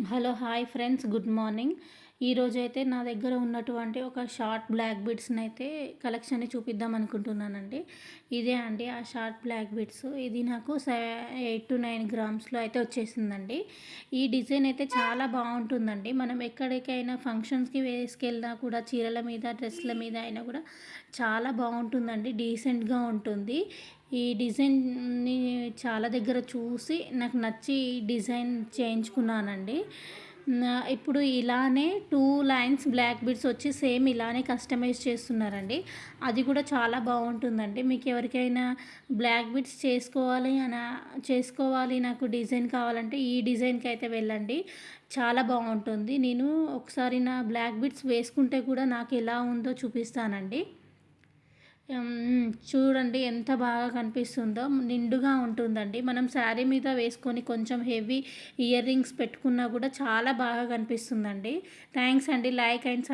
Hello hi friends, good morning. ఈరోజైతే నా దగ్గర ఉన్నటువంటి ఒక షార్ట్ బ్లాక్ బీడ్స్ని అయితే కలెక్షన్ని చూపిద్దాం అనుకుంటున్నానండి. ఇదే అండి ఆ షార్ట్ బ్లాక్ బీడ్స్. ఇది నాకు 8 to 9 గ్రామ్స్లో అయితే వచ్చేసిందండి. ఈ డిజైన్ అయితే చాలా బాగుంటుందండి. మనం ఎక్కడికైనా ఫంక్షన్స్కి వేసుకెళ్ళినా కూడా చీరల మీద డ్రెస్ల మీద అయినా కూడా చాలా బాగుంటుందండి, డీసెంట్గా ఉంటుంది. ఈ డిజైన్ని చాలా దగ్గర చూసి నాకు నచ్చి ఈ డిజైన్ చేయించుకున్నానండి. ఇప్పుడు ఇలానే 2 లైన్స్ బ్లాక్ బీడ్స్ వచ్చి సేమ్ ఇలానే కస్టమైజ్ చేస్తున్నారండి. అది కూడా చాలా బాగుంటుందండి. మీకు ఎవరికైనా బ్లాక్ బీడ్స్ చేసుకోవాలి నాకు డిజైన్ కావాలంటే ఈ డిజైన్కి అయితే వెళ్ళండి, చాలా బాగుంటుంది. నేను ఒకసారి నా బ్లాక్ బీడ్స్ వేసుకుంటే కూడా నాకు ఎలా ఉందో చూపిస్తానండి. చూడండి ఎంత బాగా కనిపిస్తుందో, నిండుగా ఉంటుందండి. మనం శారీ మీద వేసుకొని కొంచెం హెవీ ఇయర్ రింగ్స్ పెట్టుకున్నా కూడా చాలా బాగా కనిపిస్తుందండి. థ్యాంక్స్ అండి. Like and